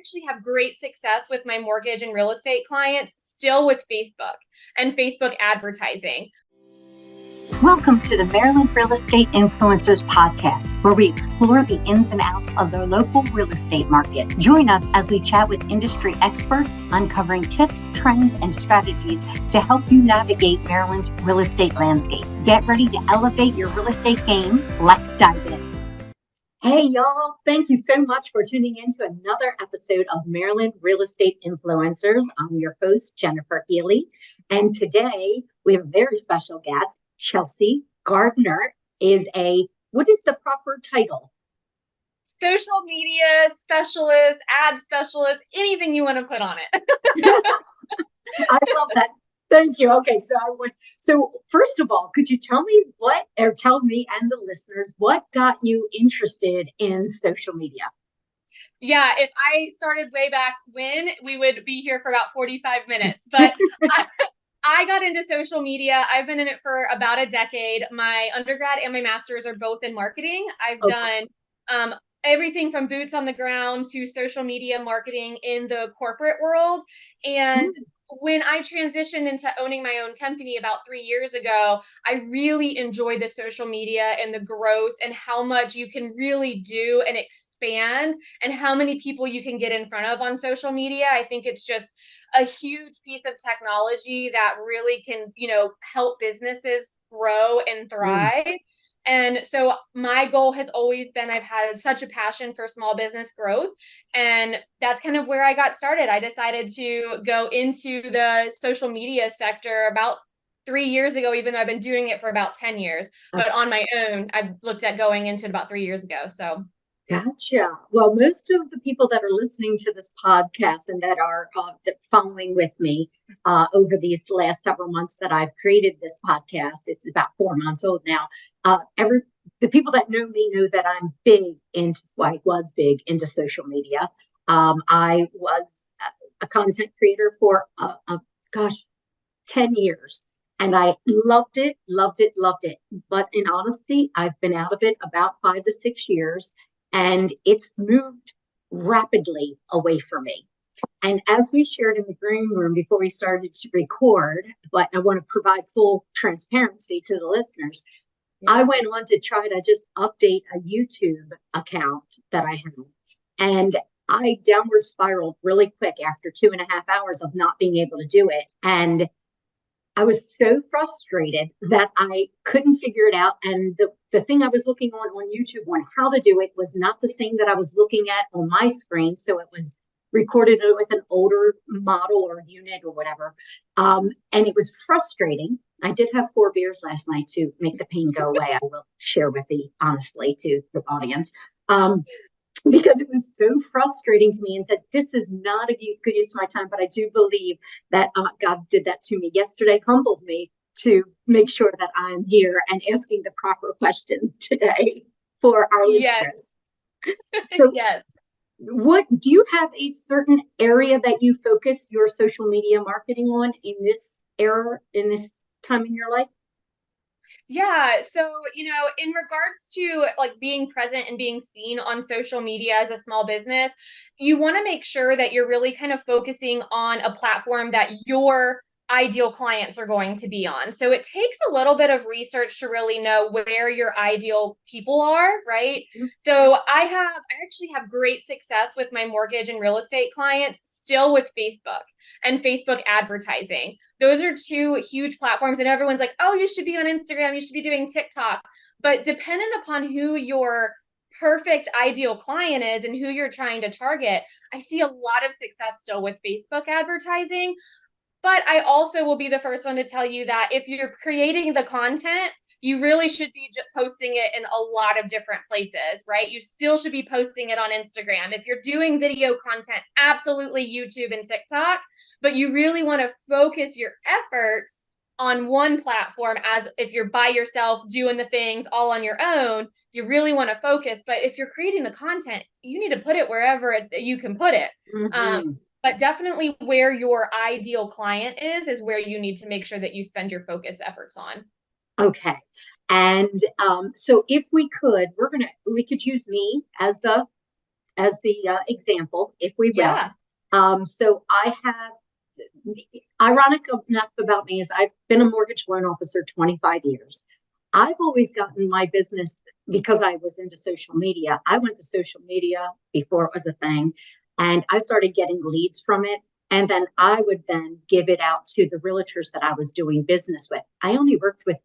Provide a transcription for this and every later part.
actually have great success with my mortgage and real estate clients still with Facebook and Facebook advertising. Welcome to the Maryland Real Estate Influencers Podcast, where we explore the ins and outs of the local real estate market. Join us as we chat with industry experts, uncovering tips, trends, and strategies to help you navigate Maryland's real estate landscape. Get ready to elevate your real estate game. Let's dive in. Hey, y'all. Thank you so much for tuning in to another episode of Maryland Real Estate Influencers. I'm your host, Jennifer Healy. And today we have a very special guest. Chelsea Gardner is what is the proper title? Social media specialist, ad specialist, anything you want to put on it. I love that. Thank you. Okay, so first of all, could you tell me tell me and the listeners what got you interested in social media? Yeah, if I started way back when, we would be here for about 45 minutes, but I got into social media. I've been in it for about a decade. My undergrad and my master's are both in marketing. I've done everything from boots on the ground to social media marketing in the corporate world. And when I transitioned into owning my own company about 3 years ago, I really enjoyed the social media and the growth and how much you can really do and expand and how many people you can get in front of on social media. I think it's just a huge piece of technology that really can, help businesses grow and thrive. And so my goal has always been, I've had such a passion for small business growth. And that's kind of where I got started. I decided to go into the social media sector about 3 years ago, even though I've been doing it for about 10 years. But on my own, I've looked at going into it about 3 years ago. So. Gotcha. Well, most of the people that are listening to this podcast and that are following with me over these last several months that I've created this podcast, it's about 4 months old now. The people that know me know that I'm was big into social media. I was a content creator for 10 years. And I loved it. But in honesty, I've been out of it about 5 to 6 years. And it's moved rapidly away from me. And as we shared in the green room before we started to record, but I want to provide full transparency to the listeners, I went on to try to just update a YouTube account that I had. And I downward spiraled really quick after 2.5 hours of not being able to do it. And I was so frustrated that I couldn't figure it out. And the thing I was looking on YouTube on how to do it was not the same that I was looking at on my screen. So it was recorded with an older model or unit or whatever. And it was frustrating. I did have 4 beers last night to make the pain go away. I will share with honestly to the audience. Because it was so frustrating to me and said, this is not a good use of my time. But I do believe that God did that to me yesterday, humbled me to make sure that I'm here and asking the proper questions today for our listeners. So yes. What do you have a certain area that you focus your social media marketing on in this time in your life? Yeah. So, in regards to like being present and being seen on social media as a small business, you want to make sure that you're really kind of focusing on a platform that your ideal clients are going to be on. So it takes a little bit of research to really know where your ideal people are, right? So I actually have great success with my mortgage and real estate clients still with Facebook and Facebook advertising. Those are 2 huge platforms, and everyone's like, oh, you should be on Instagram, you should be doing TikTok. But dependent upon who your perfect ideal client is and who you're trying to target, I see a lot of success still with Facebook advertising. But I also will be the first one to tell you that if you're creating the content, you really should be posting it in a lot of different places, right? You still should be posting it on Instagram. If you're doing video content, absolutely YouTube and TikTok, but you really want to focus your efforts on one platform. As if you're by yourself doing the things all on your own, you really want to focus. But if you're creating the content, you need to put it wherever you can put it. But definitely where your ideal client is where you need to make sure that you spend your focus efforts on. Okay. And so if we could use me as the as the example, if we will. Yeah. So I have, ironic enough about me is I've been a mortgage loan officer 25 years. I've always gotten my business because I was into social media. I went to social media before it was a thing, and I started getting leads from it. And then I would then give it out to the realtors that I was doing business with. I only worked with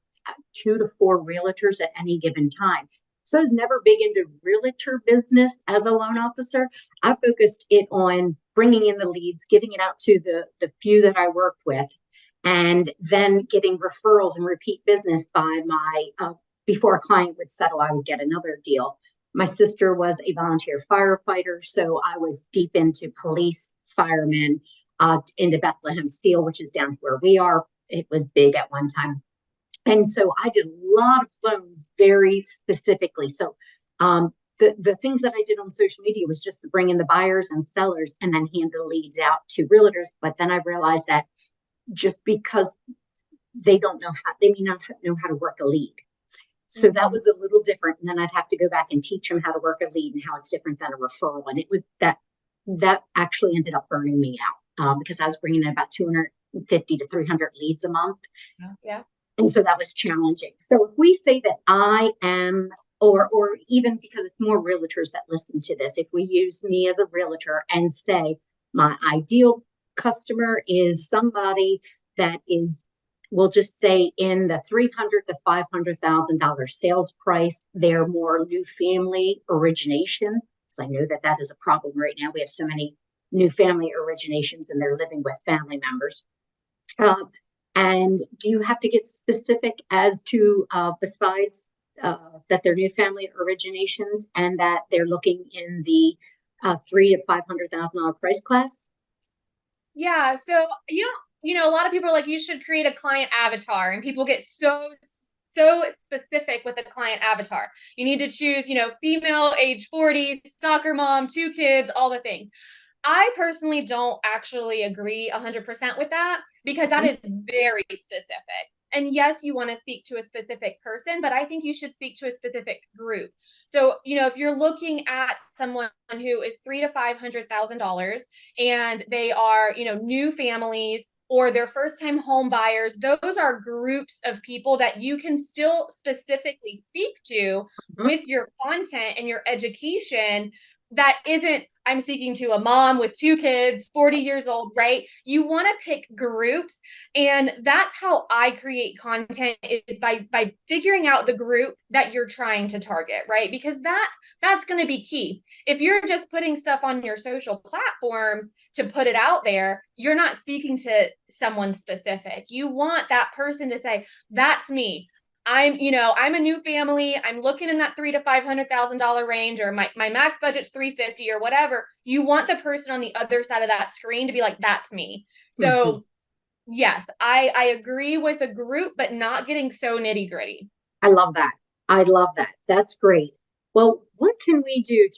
2 to 4 realtors at any given time. So I was never big into realtor business as a loan officer. I focused it on bringing in the leads, giving it out to the few that I worked with, and then getting referrals and repeat business by my, before a client would settle, I would get another deal. My sister was a volunteer firefighter, so I was deep into police, firemen, into Bethlehem Steel, which is down where we are. It was big at one time. And so I did a lot of loans very specifically. So the things that I did on social media was just to bring in the buyers and sellers and then hand the leads out to realtors. But then I realized that just because they don't know how, they may not know how to work a lead. So that was a little different. And then I'd have to go back and teach them how to work a lead and how it's different than a referral. And it was that actually ended up burning me out because I was bringing in about 250 to 300 leads a month. Yeah. And so that was challenging. So if we say that I am, or even because it's more realtors that listen to this, if we use me as a realtor and say my ideal customer is somebody that is, we'll just say in the $300,000 to $500,000 sales price, they're more new family origination. Because I know that that is a problem right now. We have so many new family originations and they're living with family members. And do you have to get specific as to besides that they're new family originations and that they're looking in the $300,000 to $500,000 price class? Yeah. So a lot of people are like, you should create a client avatar, and people get so specific with a client avatar. You need to choose, female, age 40, soccer mom, 2 kids, all the things. I personally don't actually agree 100% with that because that is very specific. And yes, you want to speak to a specific person, but I think you should speak to a specific group. So, if you're looking at someone who is $300,000 to $500,000 and they are, new families or they're first-time home buyers, those are groups of people that you can still specifically speak to with your content and your education. That isn't, I'm speaking to a mom with 2 kids, 40 years old, right? You want to pick groups. And that's how I create content, is by figuring out the group that you're trying to target, right? Because that's going to be key. If you're just putting stuff on your social platforms to put it out there, you're not speaking to someone specific. You want that person to say, that's me. I'm a new family. I'm looking in that $300,000 to $500,000 range, or my max budget's 350 or whatever. You want the person on the other side of that screen to be like, that's me. So yes, I agree with a group, but not getting so nitty gritty. I love that. I love that. That's great. Well, what can we do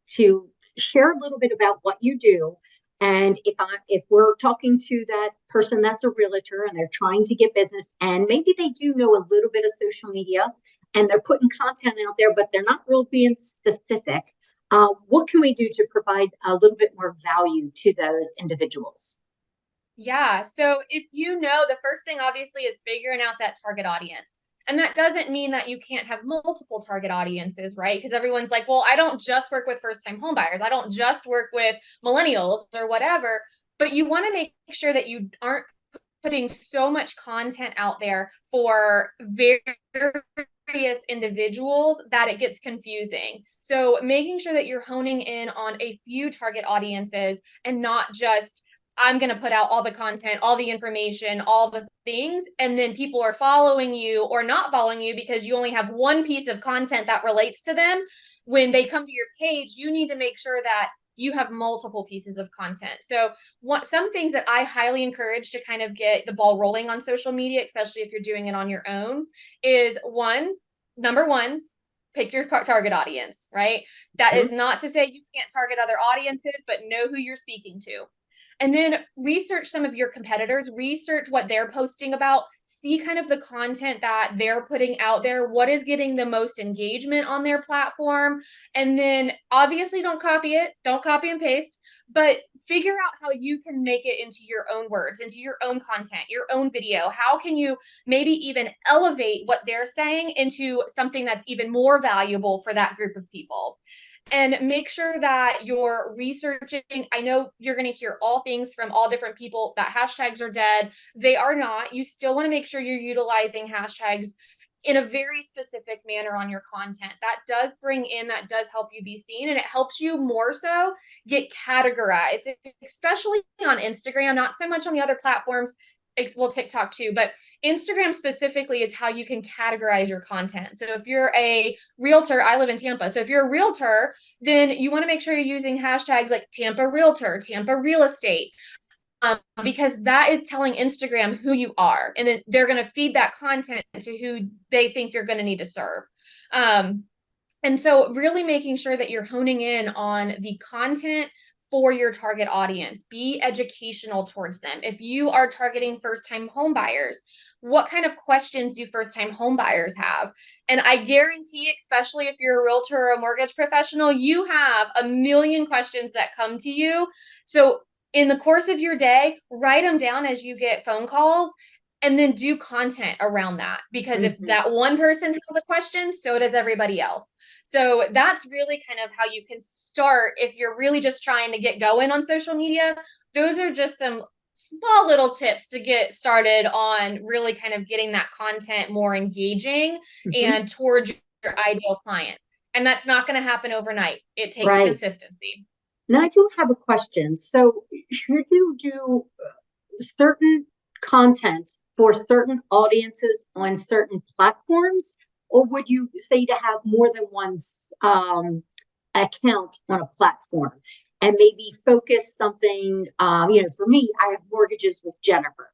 to share a little bit about what you do? And if we're talking to that person that's a realtor and they're trying to get business, and maybe they do know a little bit of social media and they're putting content out there, but they're not real being specific, what can we do to provide a little bit more value to those individuals? Yeah. So the first thing obviously is figuring out that target audience. And that doesn't mean that you can't have multiple target audiences, right? Because everyone's like, well, I don't just work with first-time home buyers. I don't just work with millennials or whatever. But you want to make sure that you aren't putting so much content out there for various individuals that it gets confusing. So making sure that you're honing in on a few target audiences and not just, I'm going to put out all the content, all the information, all the things, and then people are following you or not following you because you only have one piece of content that relates to them. When they come to your page, you need to make sure that you have multiple pieces of content. So some things that I highly encourage to kind of get the ball rolling on social media, especially if you're doing it on your own, is number one, pick your target audience, right? That is not to say you can't target other audiences, but know who you're speaking to. And then research some of your competitors, research what they're posting about, see kind of the content that they're putting out there, what is getting the most engagement on their platform. And then obviously don't copy it, don't copy and paste, but figure out how you can make it into your own words, into your own content, your own video. How can you maybe even elevate what they're saying into something that's even more valuable for that group of people? And make sure that you're researching. I know you're going to hear all things from all different people that hashtags are dead. They are not. You still want to make sure you're utilizing hashtags in a very specific manner on your content. That does bring in, that does help you be seen, and it helps you more so get categorized, especially on Instagram, not so much on the other platforms. Well, TikTok too, but Instagram specifically is how you can categorize your content. So if you're a realtor, I live in Tampa. So if you're a realtor, then you want to make sure you're using hashtags like Tampa Realtor, Tampa Real Estate, because that is telling Instagram who you are. And then they're going to feed that content to who they think you're going to need to serve. And so really making sure that you're honing in on the content for your target audience. Be educational towards them. If you are targeting first-time home buyers, what kind of questions do first-time home buyers have? And I guarantee, especially if you're a realtor or a mortgage professional, you have a million questions that come to you. So in the course of your day, write them down as you get phone calls, and then do content around that. Because if that one person has a question, so does everybody else. So that's really kind of how you can start if you're really just trying to get going on social media. Those are just some small little tips to get started on really kind of getting that content more engaging and towards your ideal client. And that's not going to happen overnight. It takes consistency. Now, I do have a question. So should you do certain content for certain audiences on certain platforms? Or would you say to have more than one account on a platform and maybe focus something, for me, I have mortgages with Jennifer.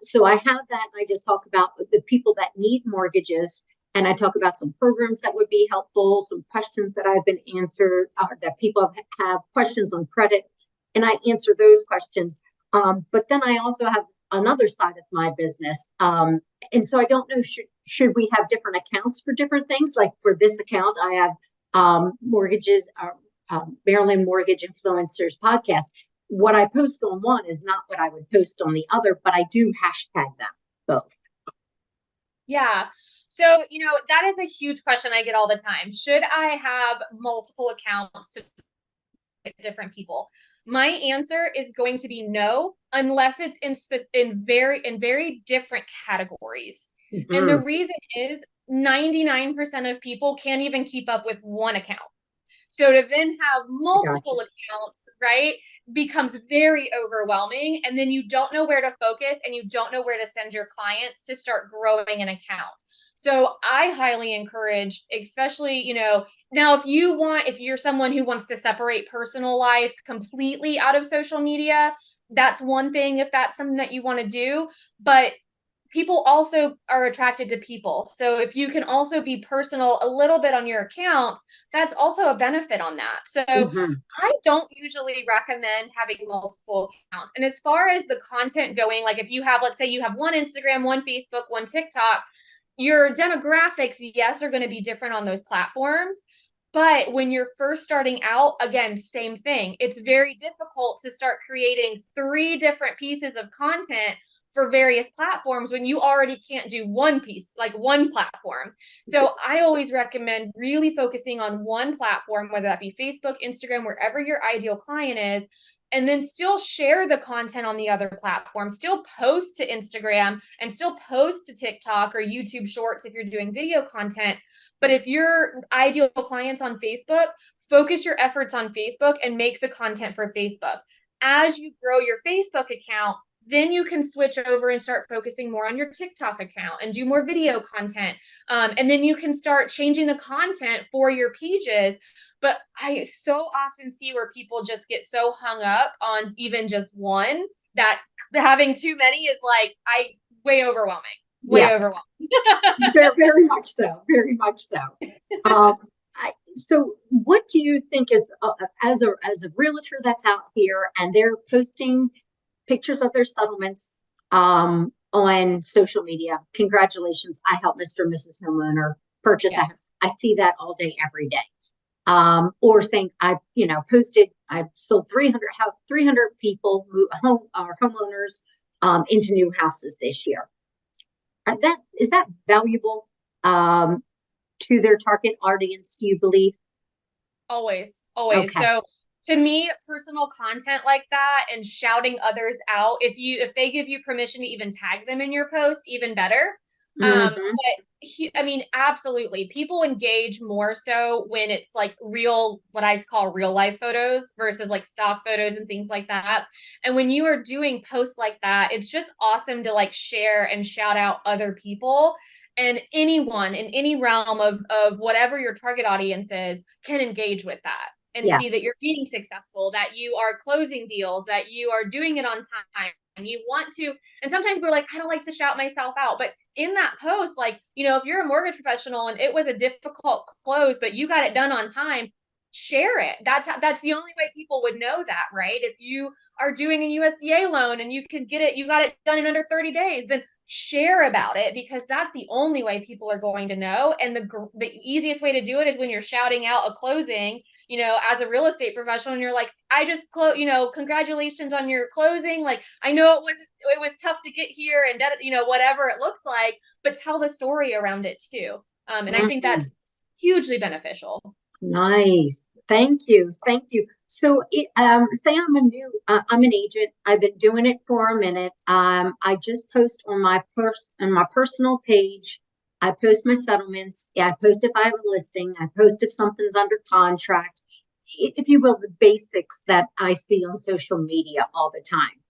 So I have that, and I just talk about the people that need mortgages, and I talk about some programs that would be helpful, some questions that I've been answered, that people have questions on credit, and I answer those questions. But then I also have another side of my business. And so I don't know, should we have different accounts for different things? Like for this account, I have mortgages, Maryland Mortgage Influencers podcast. What I post on one is not what I would post on the other, but I do hashtag them both. Yeah. So, that is a huge question I get all the time. Should I have multiple accounts to different people? My answer is going to be no, unless it's in very different categories. And the reason is 99% of people can't even keep up with one account. So to then have multiple accounts, right, becomes very overwhelming. And then you don't know where to focus, and you don't know where to send your clients to start growing an account. So I highly encourage, especially, now if you're someone who wants to separate personal life completely out of social media, that's one thing if that's something that you want to do. But people also are attracted to people. So if you can also be personal a little bit on your accounts, that's also a benefit on that. So I don't usually recommend having multiple accounts. And as far as the content going, like if you have, let's say you have one Instagram, one Facebook, one TikTok, your demographics, yes, are going to be different on those platforms. But when you're first starting out, again, same thing. It's very difficult to start creating 3 different pieces of content for various platforms when you already can't do one piece, like one platform. So I always recommend really focusing on one platform, whether that be Facebook, Instagram, wherever your ideal client is, and then still share the content on the other platform, still post to Instagram and still post to TikTok or YouTube Shorts if you're doing video content. But if your ideal client's on Facebook, focus your efforts on Facebook and make the content for Facebook. As you grow your Facebook account, then you can switch over and start focusing more on your TikTok account and do more video content. And then you can start changing the content for your pages. But I so often see where people just get so hung up on even just one that having too many is way overwhelming. Way overwhelming. Very much so. Very much so. So what do you think is as a realtor that's out here and they're posting pictures of their settlements on social media? Congratulations, I help Mr. and Mrs. Homeowner purchase a house. Yes. I see that all day, every day. Or saying I've sold 300 people homeowners into new houses this year. Is that valuable to their target audience, do you believe? Always, always. Okay. So to me, personal content like that and shouting others out, if they give you permission to even tag them in your post, even better. Mm-hmm. But I mean, absolutely. People engage more so when it's like real, what I call real life photos versus like stock photos and things like that. And when you are doing posts like that, it's just awesome to like share and shout out other people, and anyone in any realm of whatever your target audience is can engage with that and see that Yes. you're being successful, that you are closing deals, that you are doing it on time. You want to, and sometimes people are like, I don't like to shout myself out. But in that post, like, if you're a mortgage professional and it was a difficult close, but you got it done on time, share it. That's the only way people would know that, right? If you are doing a USDA loan and you got it done in under 30 days, then share about it, because that's the only way people are going to know. And the easiest way to do it is when you're shouting out a closing, as a real estate professional, and you're like, I just congratulations on your closing. Like, I know it was tough to get here and whatever it looks like, but tell the story around it too. And I think Mm-hmm. that's hugely beneficial. Nice. Thank you. Thank you. So, say I'm an agent. I've been doing it for a minute. I just post on my personal page. I post my settlements. Yeah, I post if I have a listing. I post if something's under contract. If you will, the basics that I see on social media all the time.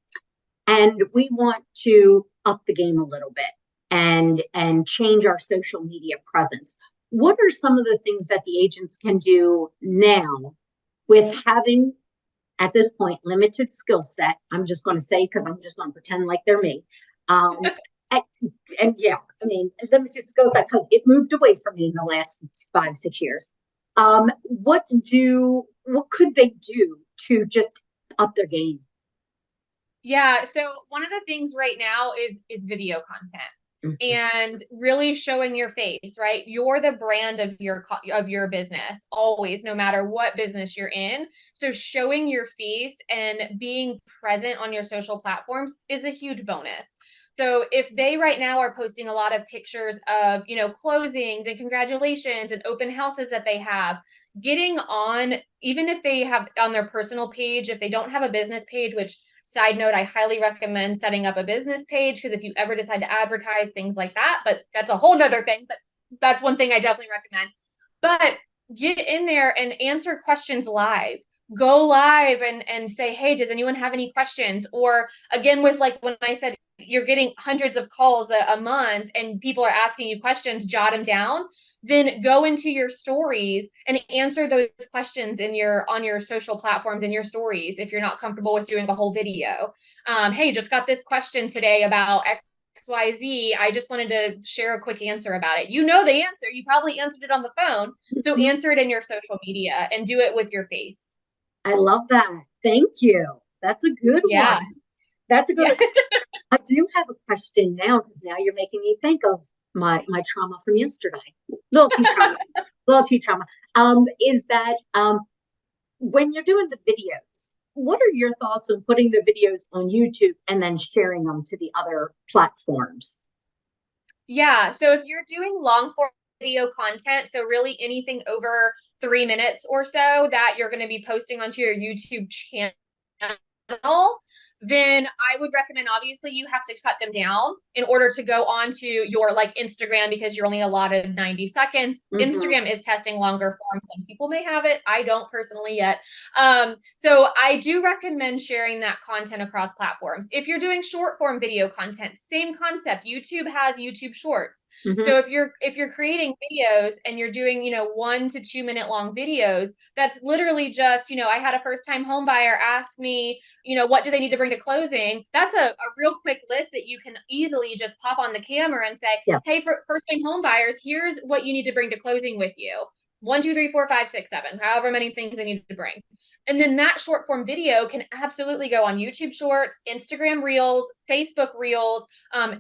And we want to up the game a little bit and change our social media presence. What are some of the things that the agents can do now with having, at this point, limited skill set? I'm just going to say, because I'm just going to pretend like they're me. And, and yeah, I mean, limited skill set, because it moved away from me in the last 5, 6 years. What could they do to just up their game? Yeah. So one of the things right now is video content. Mm-hmm. And really showing your face, right? You're the brand of your business always, no matter what business you're in. So showing your face and being present on your social platforms is a huge bonus. So if they right now are posting a lot of pictures of, closings and congratulations and open houses that they have, getting on, even if they have on their personal page, if they don't have a business page, which, side note, I highly recommend setting up a business page, because if you ever decide to advertise things like that, but that's a whole nother thing, but that's one thing I definitely recommend. But get in there and answer questions live. Go live and say, hey, does anyone have any questions? Or again, with like when I said you're getting hundreds of calls a month and people are asking you questions, jot them down. Then go into your stories and answer those questions on your social platforms in your stories if you're not comfortable with doing a whole video. Hey, just got this question today about XYZ. I just wanted to share a quick answer about it. You know the answer. You probably answered it on the phone. So Mm-hmm. answer it in your social media and do it with your face. I love that. Thank you. That's a good Yeah. one. That's a good Yeah. one. I do have a question now, because now you're making me think of my trauma from yesterday. Loyalty trauma. Loyalty trauma. Is that when you're doing the videos, what are your thoughts on putting the videos on YouTube and then sharing them to the other platforms? Yeah. So if you're doing long form video content, so really anything over 3 minutes or so that you're going to be posting onto your YouTube channel, then I would recommend, obviously you have to cut them down in order to go onto your like Instagram, because you're only allotted 90 seconds. Mm-hmm. Instagram is testing longer form. Some people may have it. I don't personally yet. So I do recommend sharing that content across platforms. If you're doing short form video content, same concept. YouTube has YouTube Shorts. Mm-hmm. So if you're creating videos and you're doing, 1 to 2 minute long videos, that's literally just, I had a first time home buyer ask me, what do they need to bring to closing? That's a real quick list that you can easily just pop on the camera and say, Yes. hey, for first time home buyers, here's what you need to bring to closing with you. one, two, three, four, five, six, seven, however many things they need to bring. And then that short form video can absolutely go on YouTube Shorts, Instagram Reels, Facebook Reels,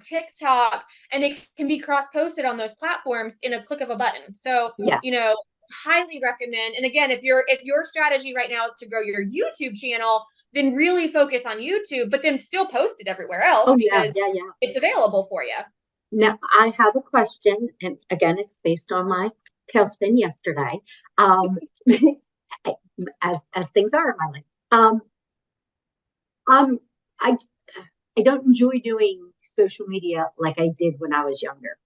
TikTok, and it can be cross posted on those platforms in a click of a button. So, you Yes. know, highly recommend. And again, if your strategy right now is to grow your YouTube channel, then really focus on YouTube, but then still post it everywhere else Oh, yeah, because yeah, yeah. it's available for you. Now, I have a question, and again, it's based on my tailspin yesterday. Um, as things are in my life. Um, I I don't enjoy doing social media like I did when I was younger.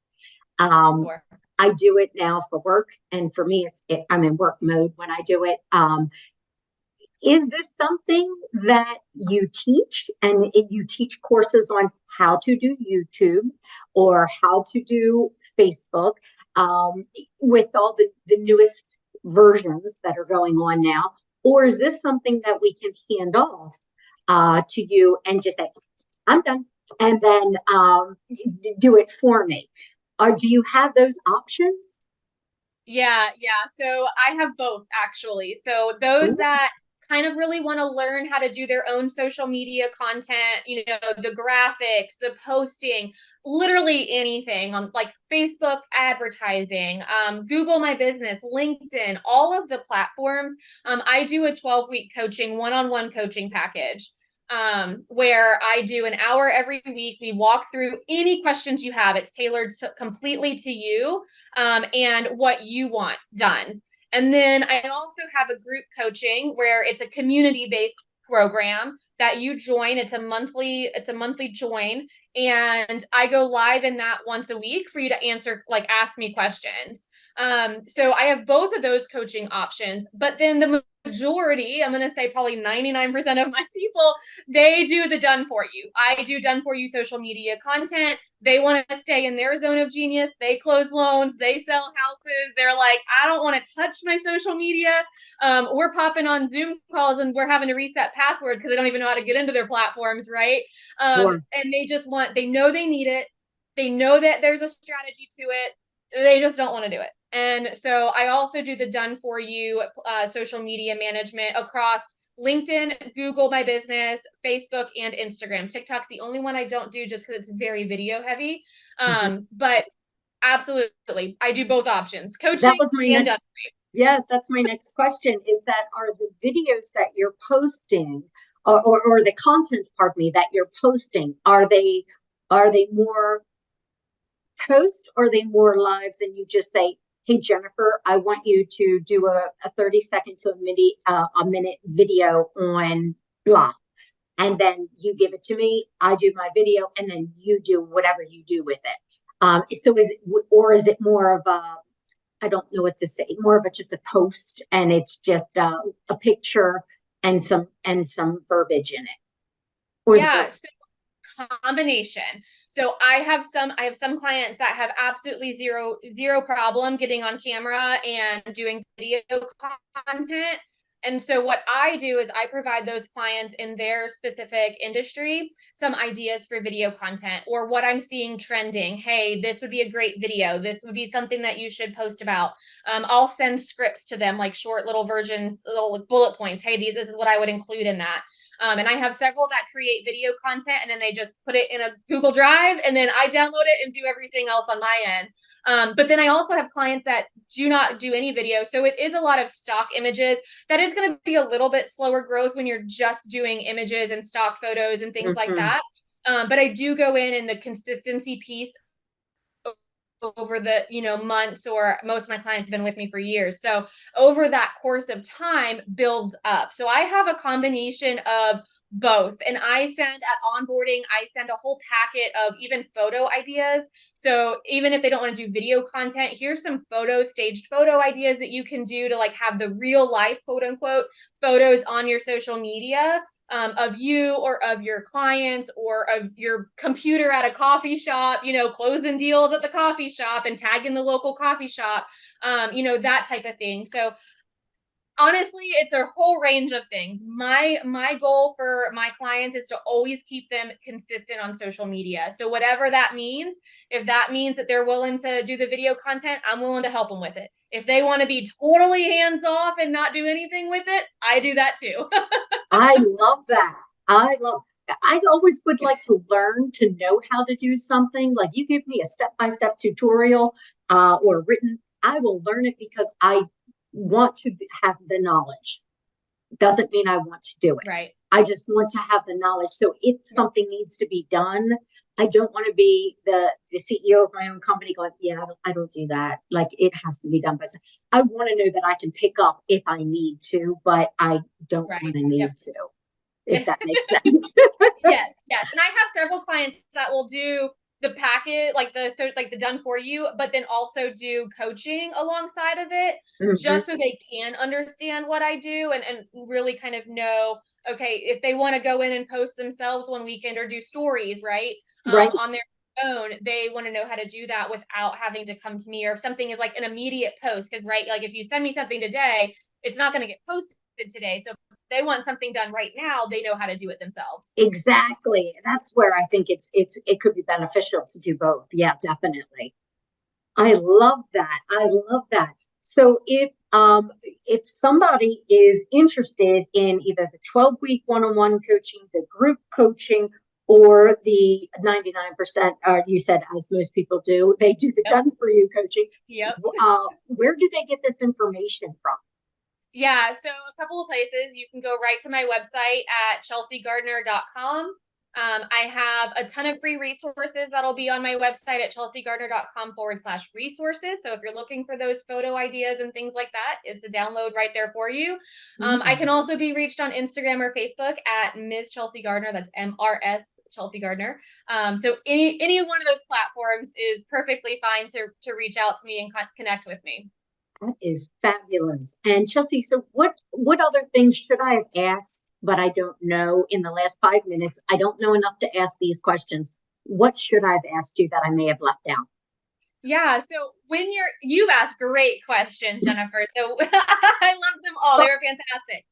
Um, Sure. I do it now for work, and for me, I'm in work mode when I do it. Is this something that you teach, and you teach courses on how to do YouTube or how to do Facebook, um, with all the newest versions that are going on now? Or is this something that we can hand off to you and just say, I'm done, and then do it for me? Or do you have those options? Yeah, yeah. So I have both actually. So those Ooh, that kind of really want to learn how to do their own social media content, you know, the graphics, the posting, literally anything on like Facebook advertising, Google My Business, LinkedIn, all of the platforms. I do a 12-week coaching, one-on-one coaching package. Where I do an hour every week. We walk through any questions you have. It's tailored completely to you, and what you want done. And then I also have a group coaching where it's a community-based program that you join. It's a monthly join, and I go live in that once a week for you to answer, like ask me questions. So I have both of those coaching options, but then the majority, I'm going to say probably 99% of my people, they do the done for you. I do done for you social media content. They want to stay in their zone of genius. They close loans. They sell houses. They're like, I don't want to touch my social media. We're popping on Zoom calls and we're having to reset passwords because they don't even know how to get into their platforms, right? sure. And they know they need it. They know that there's a strategy to it. They just don't want to do it. And so I also do the done for you social media management across LinkedIn, Google My Business, Facebook, and Instagram. TikTok's the only one I don't do just because it's very video heavy. Mhm. But absolutely, I do both options, That coaching was my and done. next, yes, that's my next question, is that are the videos that you're posting, or the content, pardon me, that you're posting, are they more post, or are they more lives, and you just say, hey, Jennifer, I want you to do a 30-second to a minute video on blah. And then you give it to me, I do my video, and then you do whatever you do with it. So is it more of I don't know what to say, more of just a post, and it's just a picture and some verbiage in it? Or is it Yeah, both? so combination. So I have some clients that have absolutely zero problem getting on camera and doing video content. And so what I do is I provide those clients in their specific industry some ideas for video content or what I'm seeing trending. Hey, this would be a great video. This would be something that you should post about. I'll send scripts to them, like short little versions, little bullet points. Hey, this is what I would include in that. And I have several that create video content and then they just put it in a Google Drive and then I download it and do everything else on my end. But then I also have clients that do not do any video. So it is a lot of stock images. That is going to be a little bit slower growth when you're just doing images and stock photos and things like Mhm. that. But I do go in the consistency piece over the months, or most of my clients have been with me for years, so over that course of time builds up. So I have a combination of both, and I send at onboarding, I send a whole packet of even photo ideas. So even if they don't want to do video content, here's some staged photo ideas that you can do to like have the real life quote unquote photos on your social media, of you or of your clients or of your computer at a coffee shop, closing deals at the coffee shop and tagging the local coffee shop, that type of thing. So honestly, it's a whole range of things. My goal for my clients is to always keep them consistent on social media. So whatever that means, if that means that they're willing to do the video content, I'm willing to help them with it. If they want to be totally hands off and not do anything with it, I do that too. I love that. I always would like to learn to know how to do something. Like you give me a step-by-step tutorial or written, I will learn it because I want to have the knowledge. Doesn't mean I want to do it. Right. I just want to have the knowledge. So if something needs to be done, I don't want to be the CEO of my own company going, yeah, I don't do that. Like it has to be done by. I want to know that I can pick up if I need to, but I don't want to need to, if that makes sense. Yes, yes. And I have several clients that will do the packet, like the done for you, but then also do coaching alongside of it, just so they can understand what I do and really kind of know, okay, if they want to go in and post themselves one weekend or do stories, right? Right. On their own, they want to know how to do that without having to come to me, or if something is like an immediate post, because right, like if you send me something today, it's not going to get posted today. So if they want something done right now, they know how to do it themselves. Exactly. That's where I think it could be beneficial to do both. Yeah, definitely. I love that. I love that. So if somebody is interested in either the 12-week one-on-one coaching, the group coaching, or the 99%, you said, as most people do, they do the done for you coaching. Yep. Where do they get this information from? Yeah, so a couple of places. You can go right to my website at chelseagardner.com. I have a ton of free resources that'll be on my website at chelseagardner.com/resources. So if you're looking for those photo ideas and things like that, it's a download right there for you. I can also be reached on Instagram or Facebook at Ms. Chelsea Gardner. That's MRS Chelsea Gardner. So any one of those platforms is perfectly fine to reach out to me and connect with me. That is fabulous. And Chelsea, so what other things should I have asked, but I don't know in the last 5 minutes? I don't know enough to ask these questions. What should I have asked you that I may have left out? Yeah, so when you've asked great questions, Jennifer. So I love them all. They were fantastic.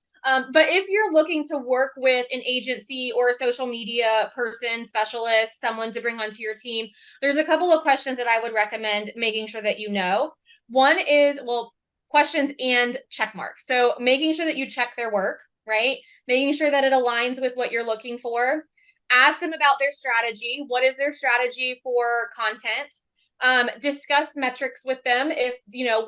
But if you're looking to work with an agency or a social media person, specialist, someone to bring onto your team, there's a couple of questions that I would recommend making sure that you know. One is, well, questions and check marks. So making sure that you check their work, right? Making sure that it aligns with what you're looking for. Ask them about their strategy. What is their strategy for content? Discuss metrics with them. If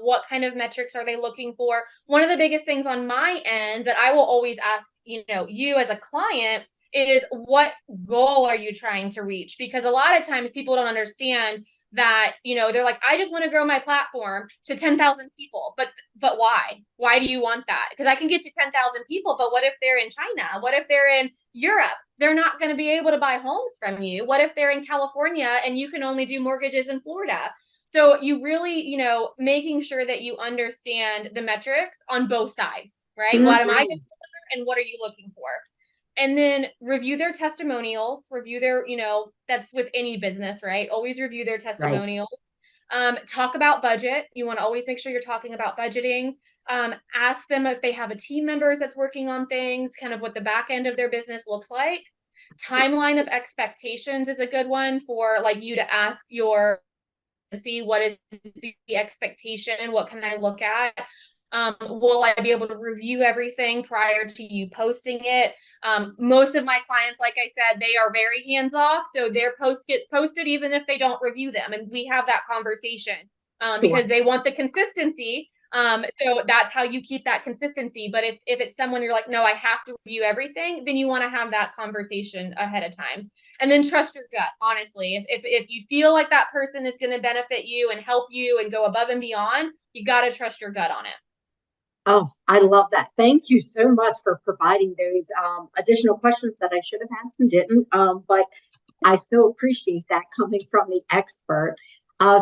what kind of metrics are they looking for? One of the biggest things on my end that I will always ask you as a client is, what goal are you trying to reach? Because a lot of times people don't understand that, they're like, I just want to grow my platform to 10,000 people. But why do you want that? Because I can get to 10,000 people, but what if they're in China? What if they're in Europe? They're not going to be able to buy homes from you. What if they're in California and you can only do mortgages in Florida? So you really, making sure that you understand the metrics on both sides, right? What am I going to deliver and what are you looking for? And then review their testimonials, review their, that's with any business, right? Always review their testimonials. Right. Talk about budget. You want to always make sure you're talking about budgeting. Ask them if they have a team members that's working on things, kind of what the back end of their business looks like. Timeline of expectations is a good one for like you to ask see what is the expectation? What can I look at? Will I be able to review everything prior to you posting it? Most of my clients, like I said, they are very hands off. So their posts get posted even if they don't review them. And we have that conversation because they want the consistency. So that's how you keep that consistency. But if it's someone you're like, no, I have to review everything, then you want to have that conversation ahead of time. And then trust your gut, honestly. If you feel like that person is going to benefit you and help you and go above and beyond, you got to trust your gut on it. Oh, I love that. Thank you so much for providing those additional questions that I should have asked and didn't. But I so appreciate that coming from the expert.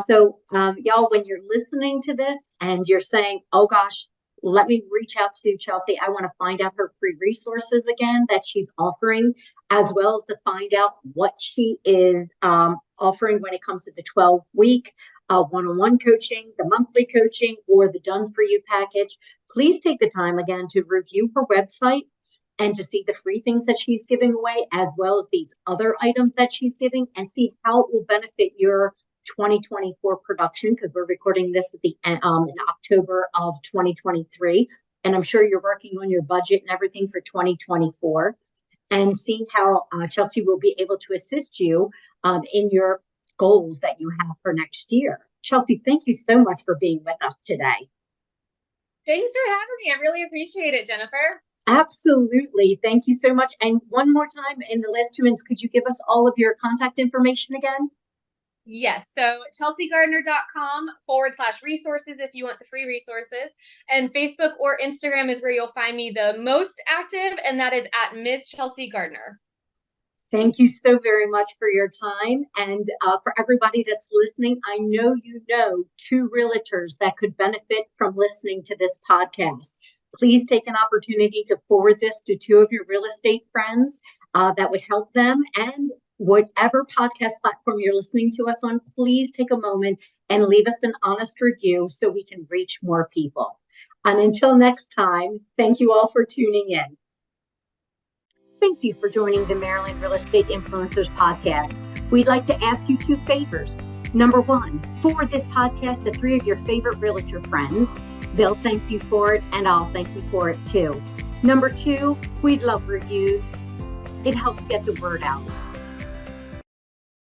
So y'all, when you're listening to this and you're saying, oh gosh, let me reach out to Chelsea. I want to find out her free resources again that she's offering, as well as to find out what she is offering when it comes to the 12-week one-on-one coaching, the monthly coaching, or the done for you package. Please take the time again to review her website and to see the free things that she's giving away, as well as these other items that she's giving, and see how it will benefit your 2024 production, because we're recording this at the in October of 2023. And I'm sure you're working on your budget and everything for 2024, and see how Chelsea will be able to assist you in your goals that you have for next year. Chelsea, thank you so much for being with us today. Thanks for having me. I really appreciate it, Jennifer. Absolutely. Thank you so much. And one more time, in the last 2 minutes, could you give us all of your contact information again? Yes. So chelseagardner.com/resources if you want the free resources. And Facebook or Instagram is where you'll find me the most active, and that is at Ms. Chelsea Gardner. Thank you so very much for your time. And for everybody that's listening, I know you know 2 realtors that could benefit from listening to this podcast. Please take an opportunity to forward this to 2 of your real estate friends that would help them. And whatever podcast platform you're listening to us on, please take a moment and leave us an honest review so we can reach more people. And until next time, thank you all for tuning in. Thank you for joining the Maryland Real Estate Influencers Podcast. We'd like to ask you 2 favors. Number 1, forward this podcast to 3 of your favorite realtor friends. They'll thank you for it, and I'll thank you for it too. Number 2, we'd love reviews. It helps get the word out.